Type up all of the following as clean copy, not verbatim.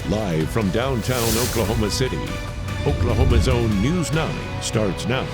Live from downtown Oklahoma City, Oklahoma's own News 9 starts now.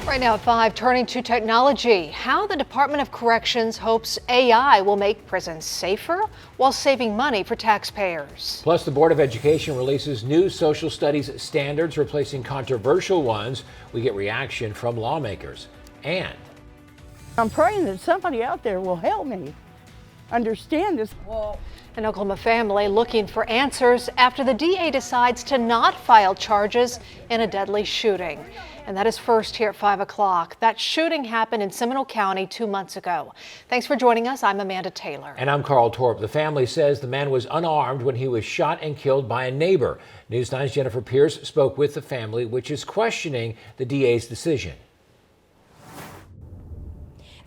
Right now at 5, turning to technology. How the Department of Corrections hopes AI will make prisons safer while saving money for taxpayers. Plus, the Board of Education releases new social studies standards, replacing controversial ones. We get reaction from lawmakers. And I'm praying that somebody out there will help me understand this. An Oklahoma family looking for answers after the DA decides to not file charges in a deadly shooting. And that is first here at 5 o'clock. That shooting happened in Seminole County 2 months ago. Thanks for joining us. I'm Amanda Taylor. And I'm Karl Torp. The family says the man was unarmed when he was shot and killed by a neighbor. News 9's Jennifer Pierce spoke with the family, which is questioning the DA's decision.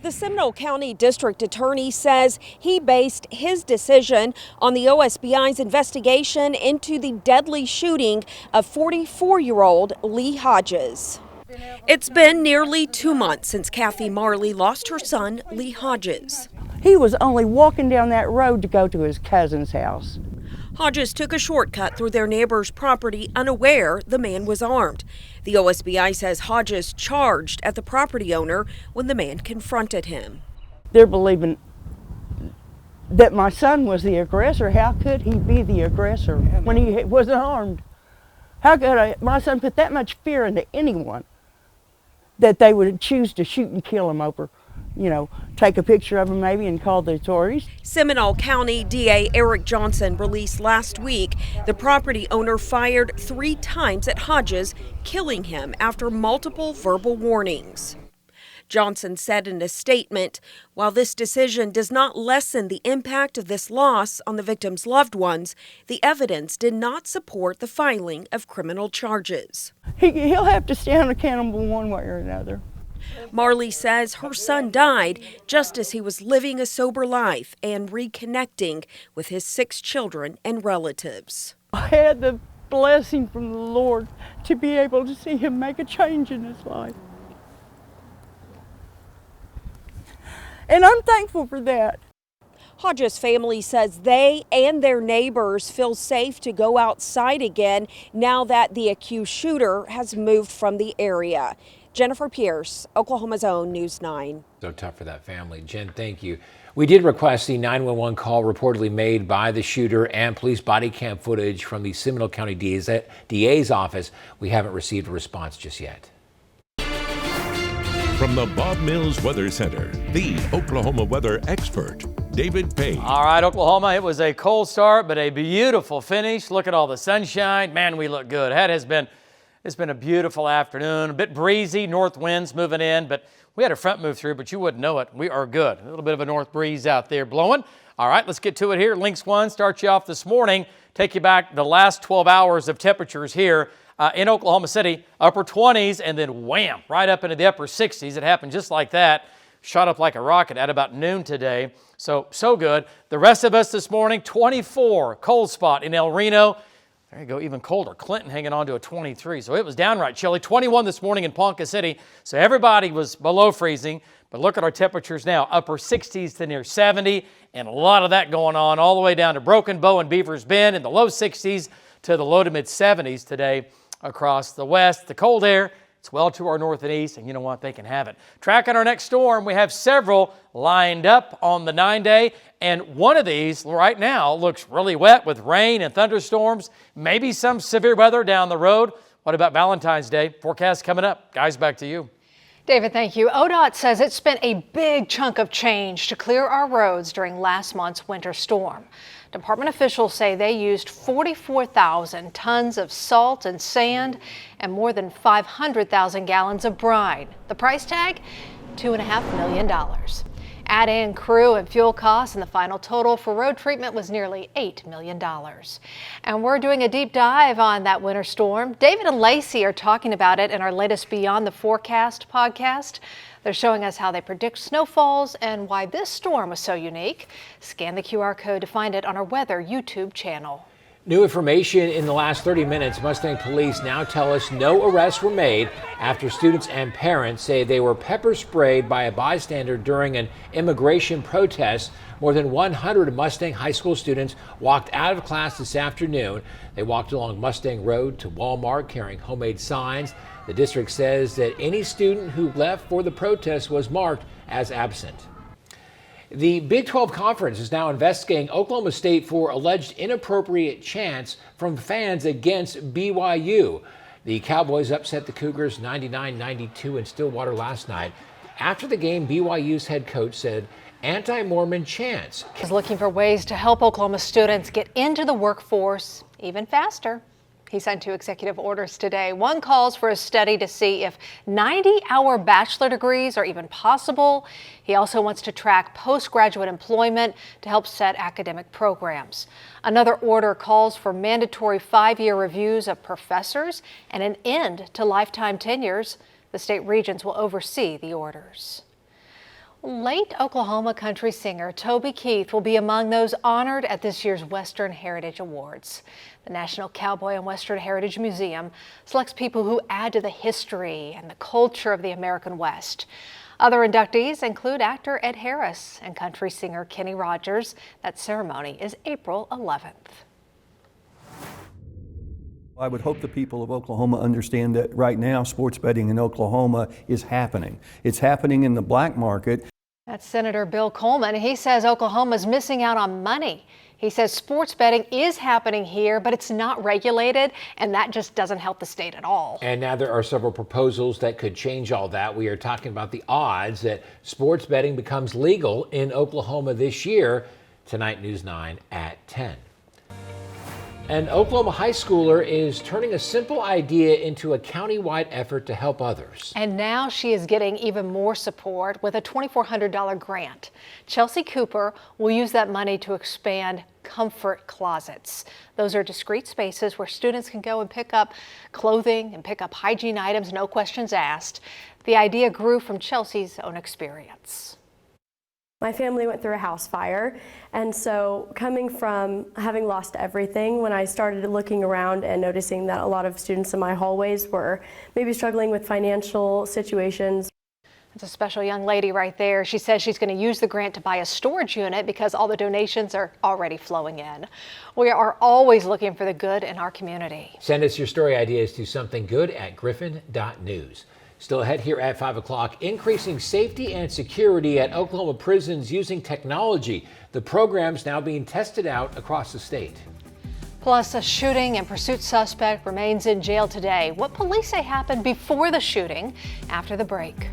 The Seminole County District Attorney says he based his decision on the OSBI's investigation into the deadly shooting of 44-year-old Lee Hodges. It's been nearly 2 months since Kathy Marley lost her son, Lee Hodges. He was only walking down that road to go to his cousin's house. Hodges took a shortcut through their neighbor's property, unaware the man was armed. The OSBI says Hodges charged at the property owner when the man confronted him. They're believing that my son was the aggressor. How could he be the aggressor when he wasn't armed? How could my son put that much fear into anyone that they would choose to shoot and kill him over? Take a picture of him maybe and call the authorities. Seminole County DA Eric Johnson released last week the property owner fired 3 times at Hodges, killing him after multiple verbal warnings. Johnson said in a statement, while this decision does not lessen the impact of this loss on the victim's loved ones, the evidence did not support the filing of criminal charges. He'll have to stand accountable one way or another. Marley says her son died just as he was living a sober life and reconnecting with his 6 children and relatives. I had the blessing from the Lord to be able to see him make a change in his life. And I'm thankful for that. Hodges' family says they and their neighbors feel safe to go outside again now that the accused shooter has moved from the area. Jennifer Pierce, Oklahoma's own News 9. So tough for that family. Jen, thank you. We did request the 911 call reportedly made by the shooter and police body cam footage from the Seminole County DA's office. We haven't received a response just yet. From the Bob Mills Weather Center, the Oklahoma weather expert, David Payne. All right, Oklahoma, it was a cold start, but a beautiful finish. Look at all the sunshine. Man, we look good. It's been a beautiful afternoon, a bit breezy, north winds moving in, but we had a front move through, but you wouldn't know it. We are good. A little bit of a north breeze out there blowing. All right, let's get to it here. Links 1 starts you off this morning. Take you back the last 12 hours of temperatures here in Oklahoma City. Upper 20s and then wham, right up into the upper 60s. It happened just like that. Shot up like a rocket at about noon today. So good. The rest of us this morning, 24, cold spot in El Reno. There you go, even colder. Clinton hanging on to a 23, so it was downright chilly. 21 this morning in Ponca City, so everybody was below freezing. But look at our temperatures now, upper 60s to near 70, and a lot of that going on all the way down to Broken Bow and Beavers Bend in the low 60s to the low to mid 70s today across the west. The cold air, it's well to our north and east, and you know what? They can have it. Tracking our next storm, we have several lined up on the 9-day, and one of these right now looks really wet with rain and thunderstorms, maybe some severe weather down the road. What about Valentine's Day? Forecast coming up. Guys, back to you. David, thank you. ODOT says it spent a big chunk of change to clear our roads during last month's winter storm. Department officials say they used 44,000 tons of salt and sand and more than 500,000 gallons of brine. The price tag, $2.5 million. Add in crew and fuel costs, and the final total for road treatment was nearly $8 million. And we're doing a deep dive on that winter storm. David and Lacey are talking about it in our latest Beyond the Forecast podcast. They're showing us how they predict snowfalls and why this storm was so unique. Scan the QR code to find it on our weather YouTube channel. New information in the last 30 minutes. Mustang police now tell us no arrests were made after students and parents say they were pepper sprayed by a bystander during an immigration protest. More than 100 Mustang high school students walked out of class this afternoon. They walked along Mustang Road to Walmart carrying homemade signs. The district says that any student who left for the protest was marked as absent. The Big 12 Conference is now investigating Oklahoma State for alleged inappropriate chants from fans against BYU. The Cowboys upset the Cougars 99-92 in Stillwater last night. After the game, BYU's head coach said anti-Mormon chants Is looking for ways to help Oklahoma students get into the workforce even faster. He signed 2 executive orders today. One calls for a study to see if 90-hour bachelor degrees are even possible. He also wants to track postgraduate employment to help set academic programs. Another order calls for mandatory 5-year reviews of professors and an end to lifetime tenures. The state regents will oversee the orders. Late Oklahoma country singer Toby Keith will be among those honored at this year's Western Heritage Awards. The National Cowboy and Western Heritage Museum selects people who add to the history and the culture of the American West. Other inductees include actor Ed Harris and country singer Kenny Rogers. That ceremony is April 11th. I would hope the people of Oklahoma understand that right now sports betting in Oklahoma is happening. It's happening in the black market. That's Senator Bill Coleman. He says Oklahoma's missing out on money. He says sports betting is happening here, but it's not regulated, and that just doesn't help the state at all. And now there are several proposals that could change all that. We are talking about the odds that sports betting becomes legal in Oklahoma this year. Tonight, News 9 at 10. An Oklahoma high schooler is turning a simple idea into a county-wide effort to help others. And now she is getting even more support with a $2,400 grant. Chelsea Cooper will use that money to expand comfort closets. Those are discreet spaces where students can go and pick up clothing and pick up hygiene items, no questions asked. The idea grew from Chelsea's own experience. My family went through a house fire, and so coming from having lost everything, when I started looking around and noticing that a lot of students in my hallways were maybe struggling with financial situations. It's a special young lady right there. She says she's going to use the grant to buy a storage unit because all the donations are already flowing in. We are always looking for the good in our community. Send us your story ideas to somethinggood@griffin.news. Still ahead here at 5 o'clock, increasing safety and security at Oklahoma prisons using technology. The program's now being tested out across the state. Plus, a shooting and pursuit suspect remains in jail today. What police say happened before the shooting. After the break.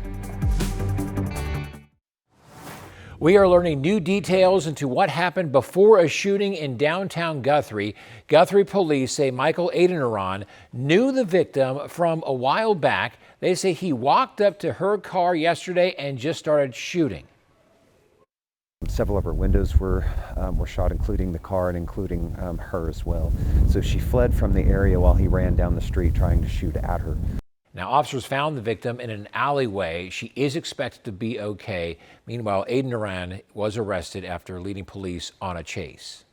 We are learning new details into what happened before a shooting in downtown Guthrie. Guthrie police say Michael Adeniran knew the victim from a while back. They say he walked up to her car yesterday and just started shooting. Several of her windows were shot, including the car and including her as well. So she fled from the area while he ran down the street trying to shoot at her. Now, officers found the victim in an alleyway. She is expected to be okay. Meanwhile, Adeniran was arrested after leading police on a chase.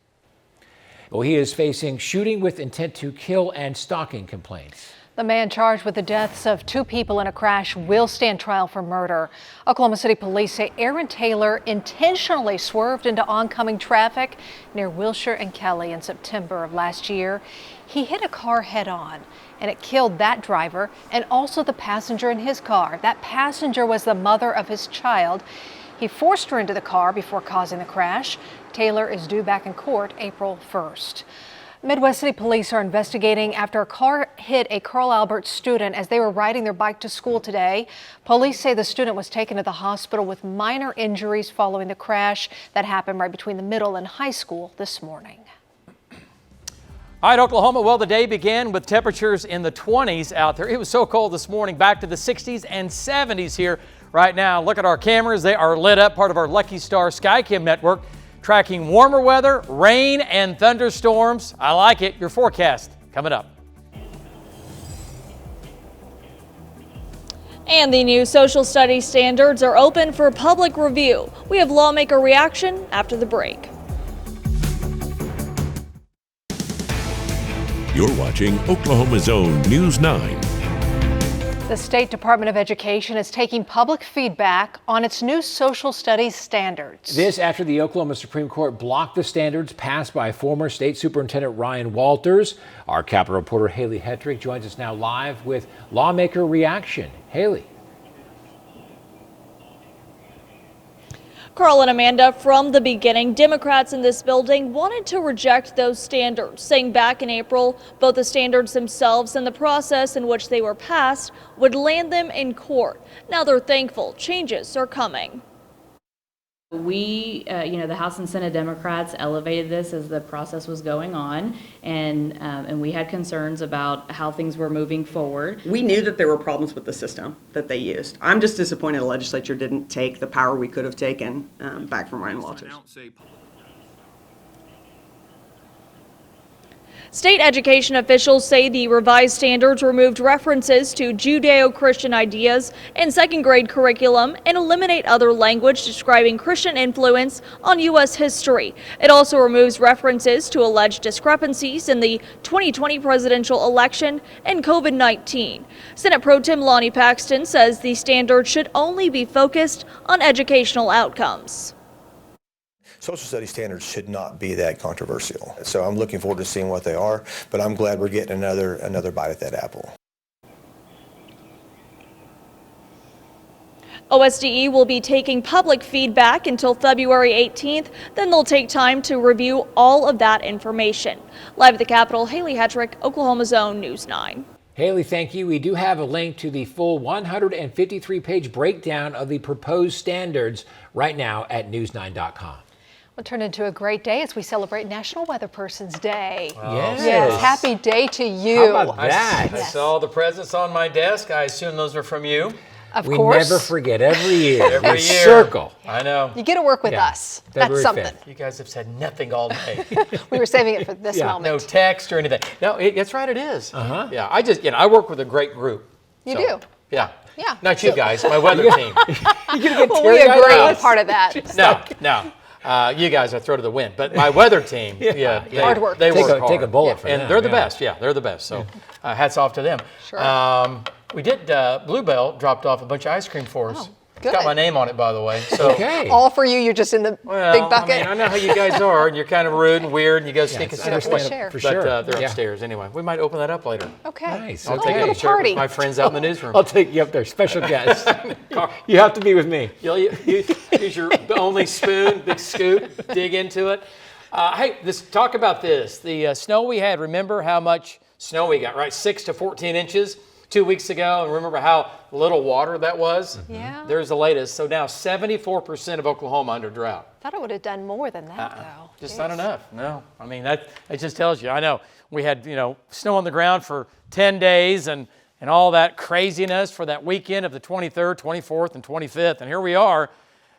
Well, he is facing shooting with intent to kill and stalking complaints. The man charged with the deaths of 2 people in a crash will stand trial for murder. Oklahoma City police say Aaron Taylor intentionally swerved into oncoming traffic near Wilshire and Kelly in September of last year. He hit a car head-on, and it killed that driver and also the passenger in his car. That passenger was the mother of his child. He forced her into the car before causing the crash. Taylor is due back in court April 1st. Midwest City Police are investigating after a car hit a Carl Albert student as they were riding their bike to school today. Police say the student was taken to the hospital with minor injuries following the crash that happened right between the middle and high school this morning. All right, Oklahoma, well, the day began with temperatures in the 20s out there. It was so cold this morning, back to the 60s and 70s here right now. Look at our cameras. They are lit up, part of our Lucky Star SkyCam network, tracking warmer weather, rain, and thunderstorms. I like it. Your forecast coming up. And the new social studies standards are open for public review. We have lawmaker reaction after the break. You're watching Oklahoma's own News 9. The State Department of Education is taking public feedback on its new social studies standards. This after the Oklahoma Supreme Court blocked the standards passed by former State Superintendent Ryan Walters. Our Capitol reporter Haley Hetrick joins us now live with lawmaker reaction. Haley. Karl and Amanda, from the beginning, Democrats in this building wanted to reject those standards, saying back in April, both the standards themselves and the process in which they were passed would land them in court. Now they're thankful changes are coming. We, the House and Senate Democrats elevated this as the process was going on, and we had concerns about how things were moving forward. We knew that there were problems with the system that they used. I'm just disappointed the legislature didn't take the power we could have taken back from Ryan Walters. State education officials say the revised standards removed references to Judeo-Christian ideas in second grade curriculum and eliminate other language describing Christian influence on U.S. history. It also removes references to alleged discrepancies in the 2020 presidential election and COVID-19. Senate Pro Tem Lonnie Paxton says the standards should only be focused on educational outcomes. Social studies standards should not be that controversial. So I'm looking forward to seeing what they are, but I'm glad we're getting another bite at that apple. OSDE will be taking public feedback until February 18th. Then they'll take time to review all of that information. Live at the Capitol, Haley Hetrick, Oklahoma's own News 9. Haley, thank you. We do have a link to the full 153-page breakdown of the proposed standards right now at news9.com. We'll turn into a great day as we celebrate National Weather Person's Day. Oh. Yes. Yes, happy day to you. How about that? I saw the presents on my desk. I assume those are from you. Of we course. never forget every year. Every year. Circle. I know. You get to work with us. February That's something. 5th. You guys have said nothing all day. We were saving it for this moment. No text or anything. No, that's right, it is. Yeah, I work with a great group. You do? Yeah. Yeah. Not you guys, my weather team. Well, we agree part of that. No. You guys are throw to the wind, but my weather team, hard work. They work hard. Take a bullet for them. And they're the best. Yeah, they're the best. So hats off to them. Sure. We did, Bluebell dropped off a bunch of ice cream for us. Oh, It's good. got my name on it, by the way. So, all for you. You're just in the big bucket. I know how you guys are, and you're kind of rude and weird, and you go sneak a sip away. share. For sure. But they're upstairs anyway. We might open that up later. Okay. Nice. I'll Okay. take little a share party. with my friends out in the newsroom. I'll take you up there. Special guest. You have to be with me. You use your only spoon, big scoop, dig into it. Hey, talk about this. The snow we had, remember how much snow we got, right? 6 to 14 inches 2 weeks ago, and remember how little water that was? Yeah. There's the latest. So now 74% of Oklahoma under drought. Thought it would have done more than that, though. Just not enough. No. I mean, that just tells you. I know we had, snow on the ground for 10 days and all that craziness for that weekend of the 23rd, 24th, and 25th. And here we are.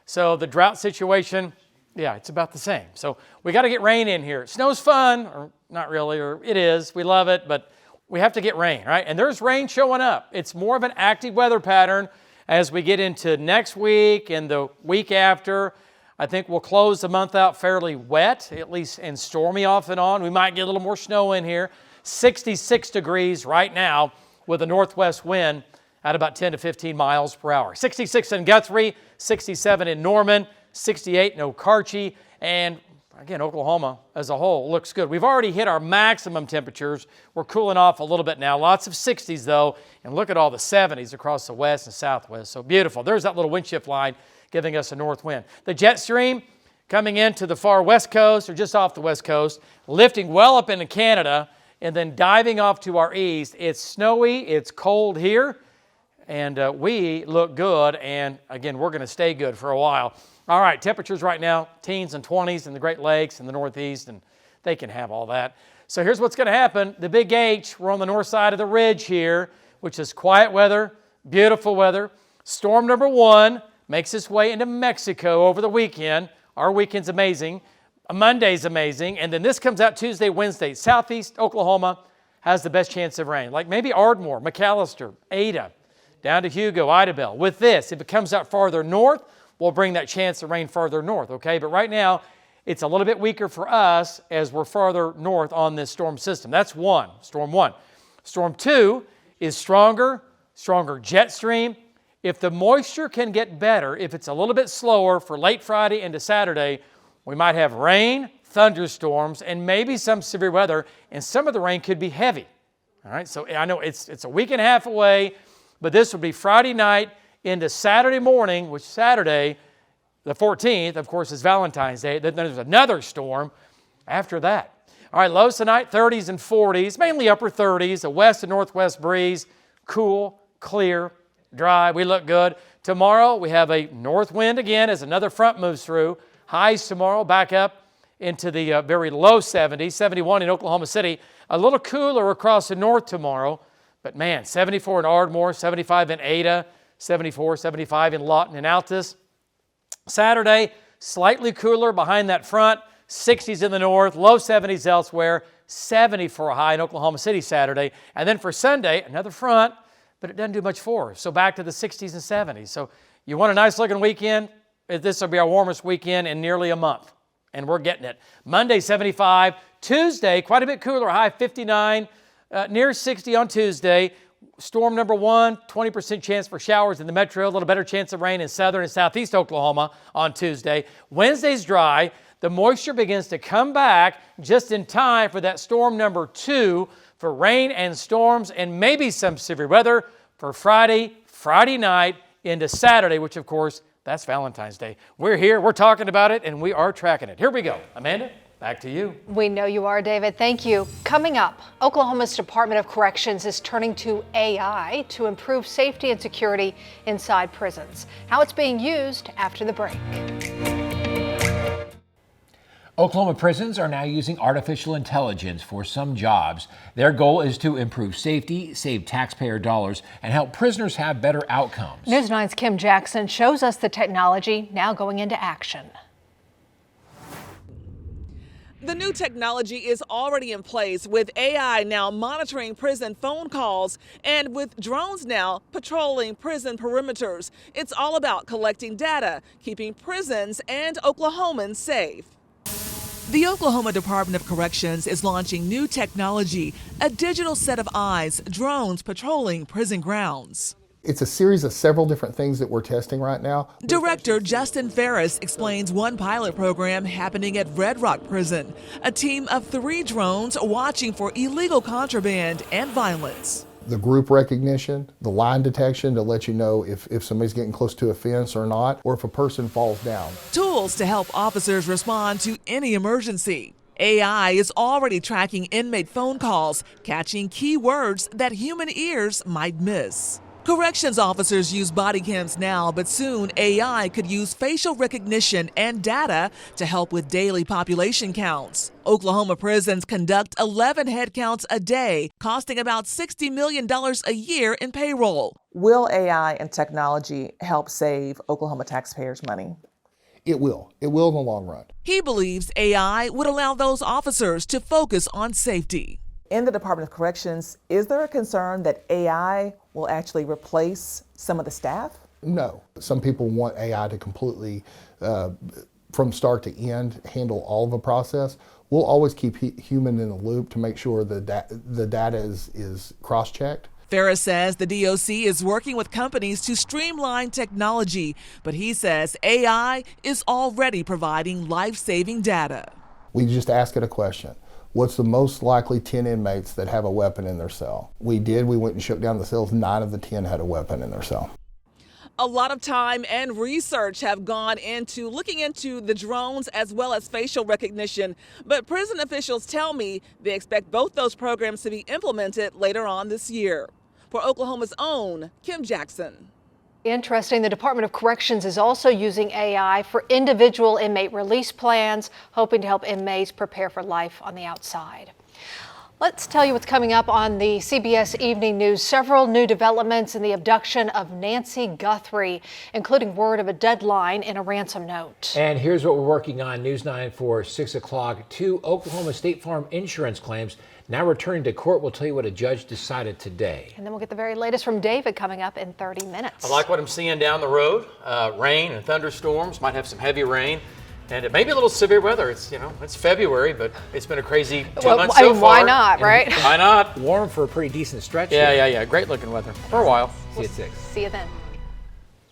So the drought situation, it's about the same. So we got to get rain in here. Snow's fun, or not really, or it is. We love it, but we have to get rain, right? And there's rain showing up. It's more of an active weather pattern as we get into next week and the week after. I think we'll close the month out fairly wet, at least, and stormy off and on. We might get a little more snow in here. 66 degrees right now with a northwest wind at about 10 to 15 miles per hour. 66 in Guthrie, 67 in Norman, 68 in Okarche, and again, Oklahoma as a whole looks good. We've already hit our maximum temperatures. We're cooling off a little bit now. Lots of 60s, though, and look at all the 70s across the west and southwest. So beautiful. There's that little wind shift line giving us a north wind. The jet stream coming into the far west coast or just off the west coast, lifting well up into Canada, and then diving off to our east. It's snowy. It's cold here, and we look good, and again, we're going to stay good for a while. All right, temperatures right now, teens and 20s in the Great Lakes and the Northeast, and they can have all that. So here's what's going to happen. The Big H, we're on the north side of the ridge here, which is quiet weather, beautiful weather. Storm number 1 makes its way into Mexico over the weekend. Our weekend's amazing. Monday's amazing. And then this comes out Tuesday, Wednesday. Southeast Oklahoma has the best chance of rain, like maybe Ardmore, McAllister, Ada, down to Hugo, Idabel. With this, if it comes out farther north, we'll bring that chance of rain farther north, okay? But right now, It's a little bit weaker for us as we're farther north on this storm system. That's one, storm 1. Storm 2 is stronger jet stream. If the moisture can get better, if it's a little bit slower for late Friday into Saturday, we might have rain, thunderstorms, and maybe some severe weather, and some of the rain could be heavy. All right, so I know it's a week and a half away, but this would be Friday night into Saturday morning, which Saturday, the 14th, of course, is Valentine's Day. Then there's another storm after that. All right, lows tonight, 30s and 40s, mainly upper 30s, a west and northwest breeze, cool, clear, dry. We look good. Tomorrow, we have a north wind again as another front moves through. Highs tomorrow back up into the very low 70s, 71 in Oklahoma City. A little cooler across the north tomorrow, but man, 74 in Ardmore, 75 in Ada, 74, 75 in Lawton and Altus. Saturday, slightly cooler behind that front, 60s in the north, low 70s elsewhere, 70 for a high in Oklahoma City Saturday. And then for Sunday, another front, but it doesn't do much for us. So back to the 60s and 70s. So you want a nice looking weekend? This will be our warmest weekend in nearly a month, and we're getting it. Monday, 75. Tuesday, quite a bit cooler, high 59, near 60 on Tuesday. Storm number 1, 20% chance for showers in the metro, a little better chance of rain in southern and southeast Oklahoma on Tuesday. Wednesday's dry. The moisture begins to come back just in time for that storm number 2 for rain and storms and maybe some severe weather for Friday night into Saturday, which of course, that's Valentine's Day. We're here, we're talking about it, and we are tracking it. Here we go. Amanda, back to you. We know you are, David. Thank you. Coming up, Oklahoma's Department of Corrections is turning to AI to improve safety and security inside prisons. How it's being used after the break. Oklahoma prisons are now using artificial intelligence for some jobs. Their goal is to improve safety, save taxpayer dollars, and help prisoners have better outcomes. News 9's Kim Jackson shows us the technology now going into action. The new technology is already in place, with AI now monitoring prison phone calls and with drones now patrolling prison perimeters. It's all about collecting data, keeping prisons and Oklahomans safe. The Oklahoma Department of Corrections is launching new technology, a digital set of eyes, drones patrolling prison grounds. It's a series of several different things that we're testing right now. Director Justin Ferris explains one pilot program happening at Red Rock Prison, a team of 3 drones watching for illegal contraband and violence. The group recognition, the line detection to let you know if somebody's getting close to a fence or not, or if a person falls down. Tools to help officers respond to any emergency. AI is already tracking inmate phone calls, catching key words that human ears might miss. Corrections officers use body cams now, but soon AI could use facial recognition and data to help with daily population counts. Oklahoma prisons conduct 11 head counts a day, costing about $60 million a year in payroll. Will AI and technology help save Oklahoma taxpayers money? It will. It will in the long run. He believes AI would allow those officers to focus on safety. In the Department of Corrections, is there a concern that AI will actually replace some of the staff? No. Some people want AI to completely, from start to end, handle all of the process. We'll always keep human in the loop to make sure the data is cross-checked. Ferris says the DOC is working with companies to streamline technology, but he says AI is already providing life-saving data. We just ask it a question. What's the most likely 10 inmates that have a weapon in their cell? We went and shook down the cells. 9 of the 10 had a weapon in their cell. A lot of time and research have gone into looking into the drones as well as facial recognition. But prison officials tell me they expect both those programs to be implemented later on this year. For Oklahoma's own Kim Jackson. Interesting. The Department of Corrections is also using AI for individual inmate release plans, hoping to help inmates prepare for life on the outside. Let's tell you what's coming up on the CBS Evening News. Several new developments in the abduction of Nancy Guthrie, including word of a deadline in a ransom note. And here's what we're working on. News 9 for 6 o'clock. 2 Oklahoma State Farm insurance claims now returning to court. We'll tell you what a judge decided today. And then we'll get the very latest from David coming up in 30 minutes. I like what I'm seeing down the road. Rain and thunderstorms, might have some heavy rain. And it may be a little severe weather. It's, it's February, but it's been a crazy 2 Well, months I so mean, far. why not, right? Why not? Warm for a pretty decent stretch. Yeah, here. yeah, yeah. Great looking weather for a while. See you at 6. See you then.